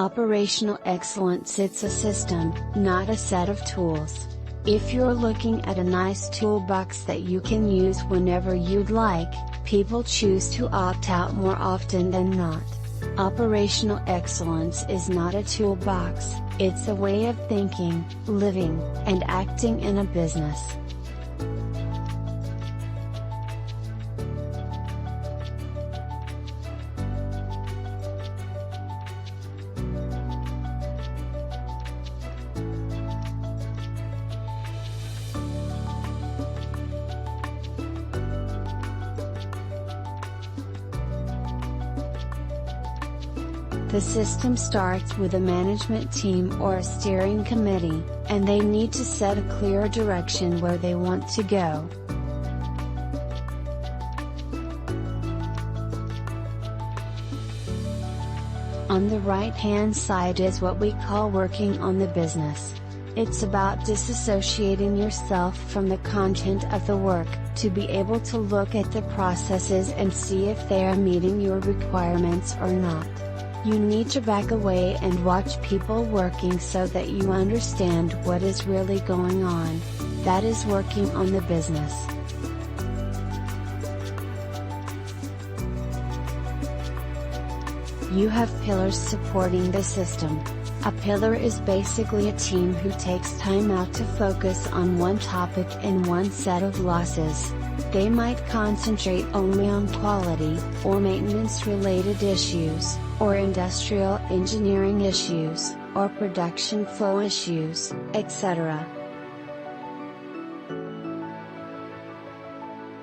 Operational excellence is a system, not a set of tools. If you're looking at a nice toolbox that you can use whenever you'd like, people choose to opt out more often than not. Operational excellence is not a toolbox, it's a way of thinking, living, and acting in a business. The system starts with a management team or a steering committee, and they need to set a clear direction where they want to go. On the right-hand side is what we call working on the business. It's about disassociating yourself from the content of the work, to be able to look at the processes and see if they are meeting your requirements or not. You need to back away and watch people working so that you understand what is really going on. That is working on the business. You have pillars supporting the system. A pillar is basically a team who takes time out to focus on one topic and one set of losses. They might concentrate only on quality, or maintenance-related issues, or industrial engineering issues, or production flow issues, etc.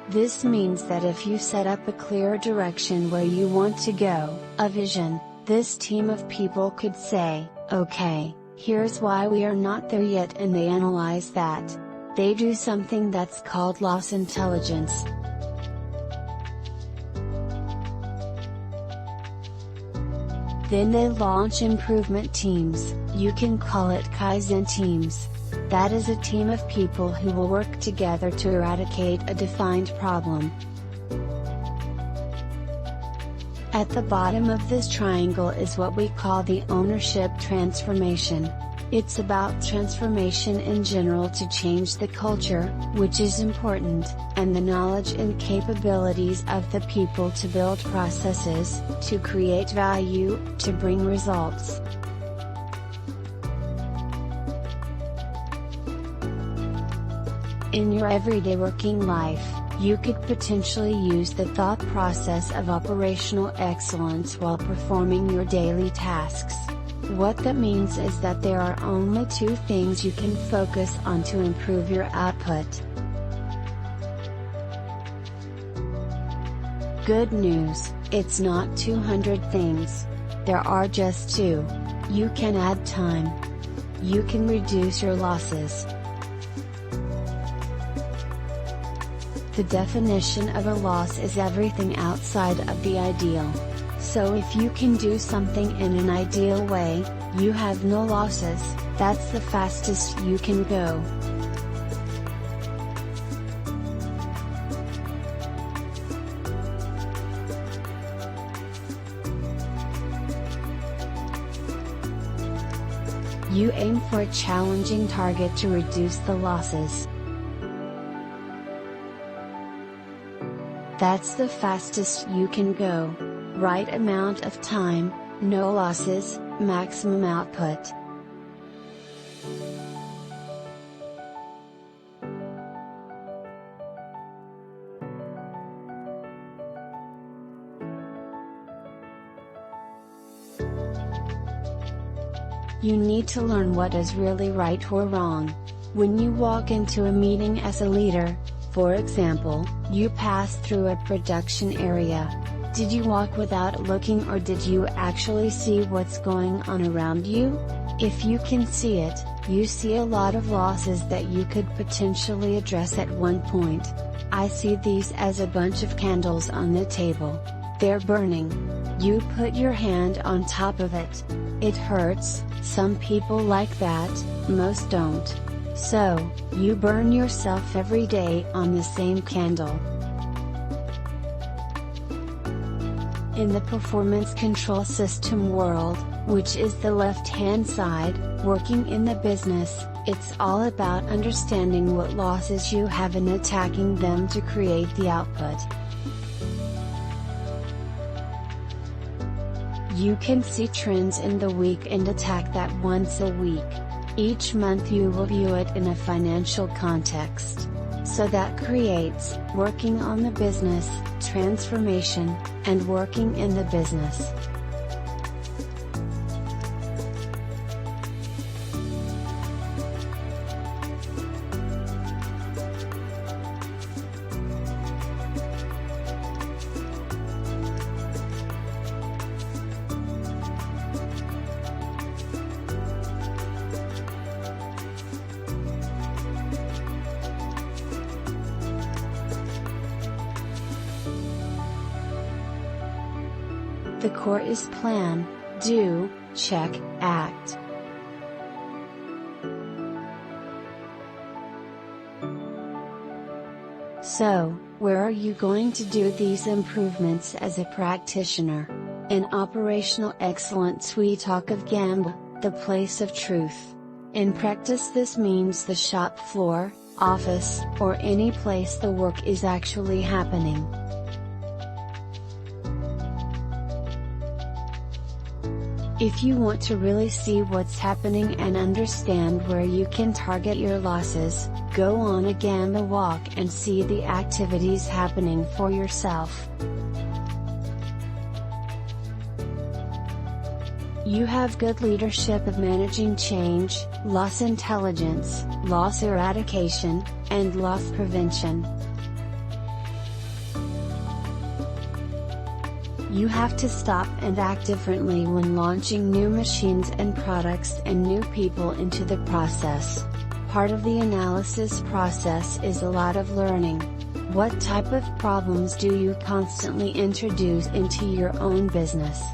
This means that if you set up a clear direction where you want to go, a vision, this team of people could say, okay, here's why we are not there yet, and they analyze that. They do something that's called loss intelligence. Then they launch improvement teams, you can call it Kaizen teams. That is a team of people who will work together to eradicate a defined problem. At the bottom of this triangle is what we call the ownership transformation. It's about transformation in general to change the culture, which is important, and the knowledge and capabilities of the people to build processes, to create value, to bring results. In your everyday working life, you could potentially use the thought process of operational excellence while performing your daily tasks. What that means is that there are only two things you can focus on to improve your output. Good news, it's not 200 things. There are just two. You can add time. You can reduce your losses. The definition of a loss is everything outside of the ideal. So if you can do something in an ideal way, you have no losses, that's the fastest you can go. You aim for a challenging target to reduce the losses. That's the fastest you can go. Right amount of time, no losses, maximum output. You need to learn what is really right or wrong. When you walk into a meeting as a leader, for example, you pass through a production area. Did you walk without looking, or did you actually see what's going on around you? If you can see it, you see a lot of losses that you could potentially address at one point. I see these as a bunch of candles on the table. They're burning. You put your hand on top of it. It hurts, some people like that, most don't. So, you burn yourself every day on the same candle. In the performance control system world, which is the left-hand side, working in the business, it's all about understanding what losses you have and attacking them to create the output. You can see trends in the week and attack that once a week. Each month you will view it in a financial context. So that creates, working on the business, transformation, and working in the business. The core is plan, do, check, act. So, where are you going to do these improvements as a practitioner? In Operational Excellence we talk of Gemba, the place of truth. In practice this means the shop floor, office, or any place the work is actually happening. If you want to really see what's happening and understand where you can target your losses, go on a Gemba walk and see the activities happening for yourself. You have good leadership of managing change, loss intelligence, loss eradication, and loss prevention. You have to stop and act differently when launching new machines and products and new people into the process. Part of the analysis process is a lot of learning. What type of problems do you constantly introduce into your own business?